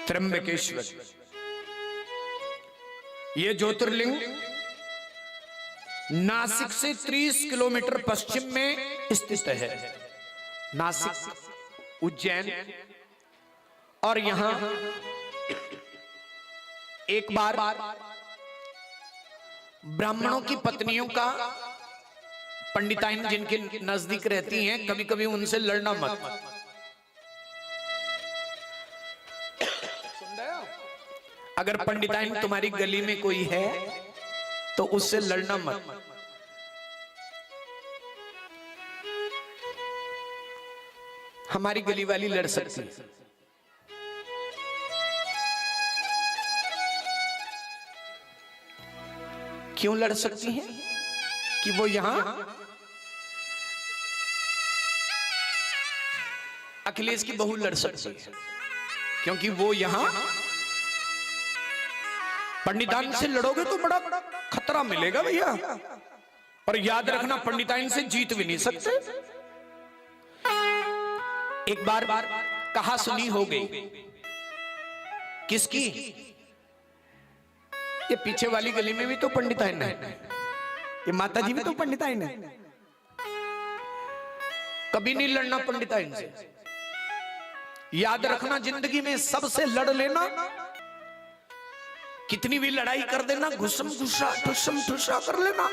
त्र्यंबकेश्वर। ये ज्योतिर्लिंग नासिक से 30 किलोमीटर पश्चिम में स्थित है। नासिक, उज्जैन। और यहां एक बार ब्राह्मणों की पत्नियों का, पंडिताइन जिनके नजदीक रहती हैं, कभी कभी उनसे लड़ना मत। अगर पंडिताइन तुम्हारी गली में कोई है तो उससे लड़ना मत। हमारी गली वाली लड़ सकती है। क्यों लड़ सकती हैं? कि वो यहां अखिलेश की बहू लड़ सकती है, क्योंकि वो यहां पंडिताइन से लड़ोगे तो बड़ा खतरा मिलेगा भैया। और याद रखना, पंडिताइन से जीत भी नहीं सकते। एक बार कहा सुनी हो गई। किसकी? ये पीछे वाली गली में भी तो पंडिताइन है, ये माता जी भी तो पंडिताइन है। कभी नहीं लड़ना पंडिताइन से। याद रखना, जिंदगी में सबसे लड़ लेना, कितनी भी लड़ाई कर देना, घुसम घुसा ठुसम ठुसा कर लेना,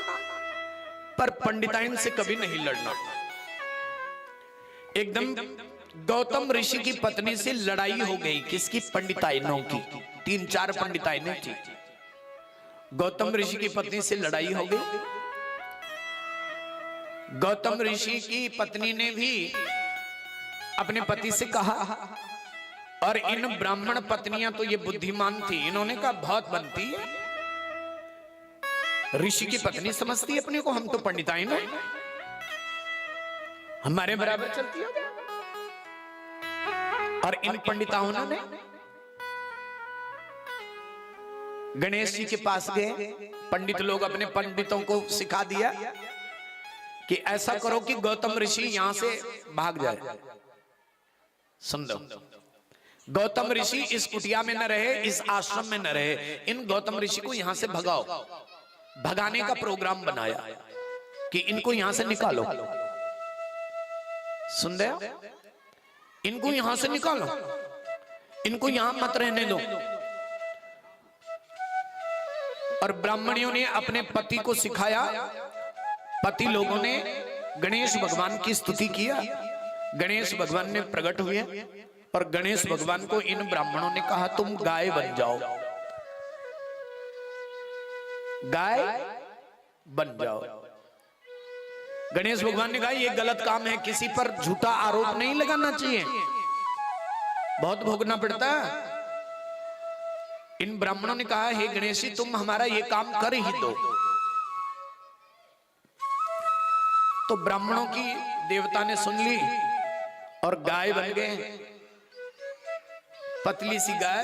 पर पंडिताइन से कभी नहीं लड़ना। एकदम गौतम ऋषि की पत्नी से लड़ाई हो गई। किसकी? पंडिताइनों की। 3-4 पंडिताइनें थी। गौतम ऋषि की पत्नी से लड़ाई हो गई। गौतम ऋषि की पत्नी ने भी अपने पति से कहा, और इन ब्राह्मण पत्नियां तो ये बुद्धिमान थी, इन्होंने कहा बहुत बनती है। ऋषि की पत्नी समझती है अपने को, हम तो पंडिताइन हैं, हमारे बराबर चलती है। और इन पंडिताओं ने गणेश जी के पास गए। पंडित लोग अपने पंडितों को सिखा दिया कि ऐसा करो कि गौतम ऋषि यहां से भाग जाए। सुन लो, गौतम ऋषि इस कुटिया में न रहे, इस आश्रम में न रहे, इन गौतम ऋषि को यहां से भगाओ। भगाने का प्रोग्राम बनाया कि इनको यहां से निकालो। सुन रहे? इनको यहां से निकालो, इनको यहां मत रहने दो। और ब्राह्मणियों ने अपने पति को सिखाया। पति लोगों ने गणेश भगवान की स्तुति किया। गणेश भगवान ने प्रकट हुए और गणेश भगवान को इन ब्राह्मणों ने कहा, तुम गाय बन जाओ, गाय बन जाओ। गणेश भगवान ने कहा, यह गलत काम है, किसी पर झूठा आरोप नहीं लगाना चाहिए, बहुत भोगना पड़ता है। इन ब्राह्मणों ने कहा, हे गणेश जी, तुम हमारा ये काम कर ही दो। तो ब्राह्मणों की देवता ने सुन ली और गाय बन गए। पतली सी गाय,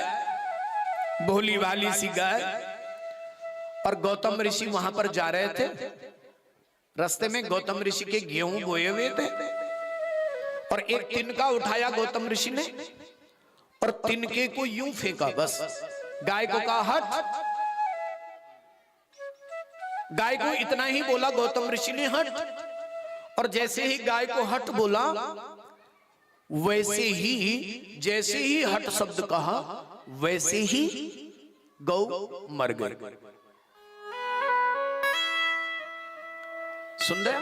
भोली वाली सी गाय। और गौतम ऋषि वहां पर जा रहे थे। रास्ते में गौतम ऋषि के गेहूं बोए हुए थे और एक तिनका उठाया गौतम ऋषि ने और तिनके को यूं फेंका। बस गाय को कहा, हट। गाय को इतना ही बोला गौतम ऋषि ने, हट। और जैसे ही गाय को हट बोला, वैसे ही, जैसे ही हट शब्द कहा, वैसे ही गौ मर गई। सुन रहे?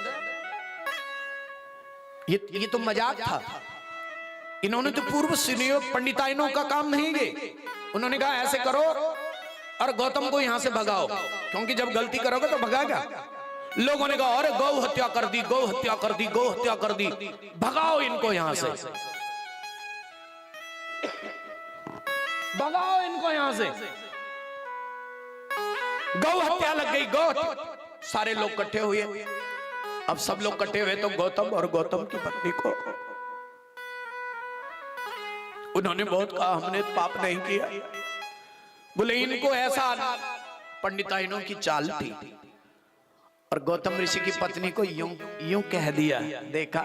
ये तो मजाक था। इन्होंने तो पूर्व सुनियो पंडिताइनों का काम नहीं गए। उन्होंने कहा, ऐसे करो और गौतम को यहां से भगाओ, क्योंकि जब गलती करोगे तो भगाएगा। लोगों ने कहा, अरे गौ हत्या कर दी, गौ हत्या कर दी, गौ हत्या कर दी, भगाओ इनको यहां से, भगाओ इनको यहां से। गौ हत्या लग गई, गौ। सारे लोग इकट्ठे हुए। अब सब लोग इकट्ठे हुए तो गौतम और गौतम की पत्नी को उन्होंने बहुत कहा, हमने पाप नहीं किया। बोले, इनको ऐसा, पंडिताइनों की चाल थी। और गौतम ऋषि की पत्नी को यूं कह दिया, देखा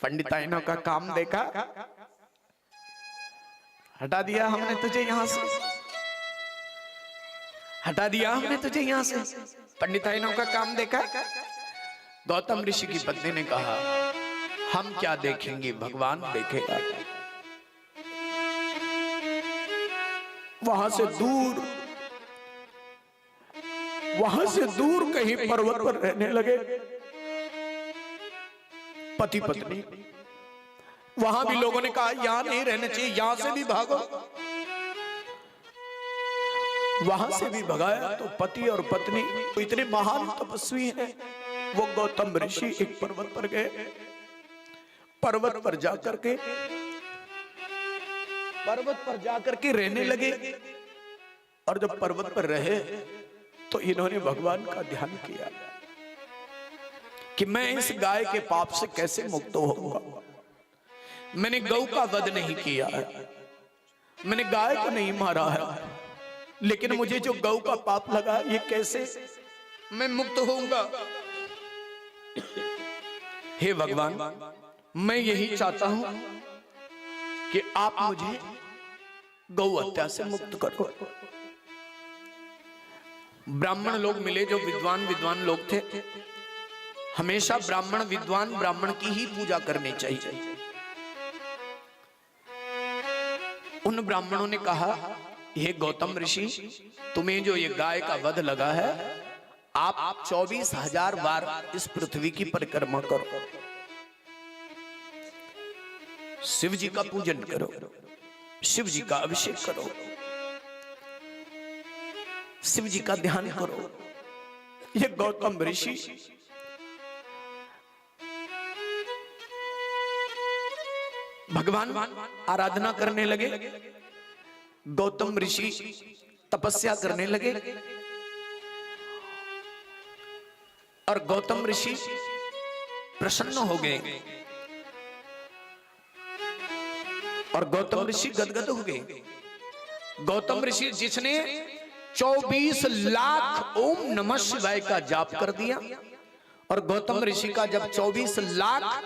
पंडिताइनों का काम देखा, हटा दिया हमने तुझे यहां से, हटा दिया हमने तुझे यहां से। पंडिताइनों का काम देखा। गौतम ऋषि की पत्नी ने कहा हम क्या देखेंगे, भगवान देखेगा। वहां से दूर कहीं पर्वत पर रहने लगे पति पत्नी। वहां भी लोगों ने कहा यहां नहीं रहना चाहिए, यहां से भी भागो। वहां से भी भगाया तो पति और पत्नी इतने महान तपस्वी हैं, वो गौतम ऋषि एक पर्वत पर गए। पर्वत पर जाकर के रहने लगे। और जब पर्वत पर रहे तो इन्होंने भगवान का ध्यान किया कि मैं इस गाय के पाप से कैसे मुक्त होऊंगा। मैंने गौ का वध नहीं किया है, मैंने गाय को नहीं मारा है, लेकिन मुझे जो गौ का पाप लगा ये कैसे मैं मुक्त होऊंगा। हे भगवान, मैं यही चाहता हूं कि आप मुझे गौ हत्या से मुक्त करो। ब्राह्मण लोग मिले जो विद्वान लोग थे। हमेशा ब्राह्मण की ही पूजा करनी चाहिए। उन ब्राह्मणों ने कहा हे गौतम ऋषि, तुम्हें जो ये गाय का वध लगा है, आप 24,000 बार इस पृथ्वी की परिक्रमा करो, शिव जी का पूजन करो, शिव जी का अभिषेक करो, शिव जी का ध्यान करो। ये गौतम ऋषि भगवान आराधना करने लगे। गौतम ऋषि तपस्या करने लगे और गौतम ऋषि प्रसन्न हो गए और गौतम ऋषि गदगद हो गए। गौतम ऋषि जिसने 24 लाख ओम नमः शिवाय का जाप कर दिया, और गौतम ऋषि का जब 24 लाख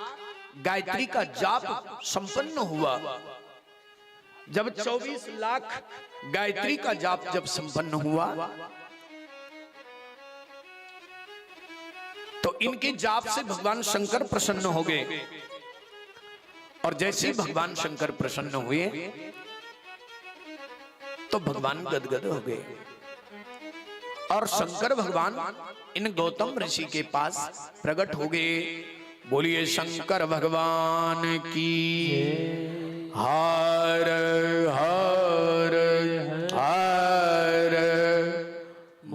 गायत्री का जाप संपन्न हुआ, जब 24 लाख गायत्री का जाप जब संपन्न हुआ तो इनके जाप से भगवान शंकर प्रसन्न हो गए। और जैसे भगवान शंकर प्रसन्न हुए तो भगवान गदगद हो गए और शंकर भगवान इन गौतम ऋषि के पास प्रकट हो गए। बोलिए शंकर भगवान की हर हर हर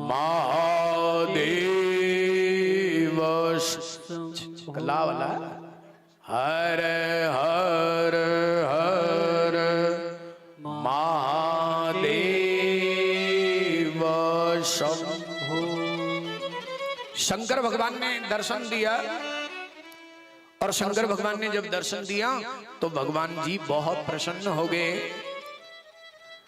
महादेव। कला वाला हर हर हर महादेव शंभो। शंकर भगवान ने दर्शन दिया और शंकर भगवान ने जब दर्शन दिया तो भगवान जी बहुत प्रसन्न हो गए।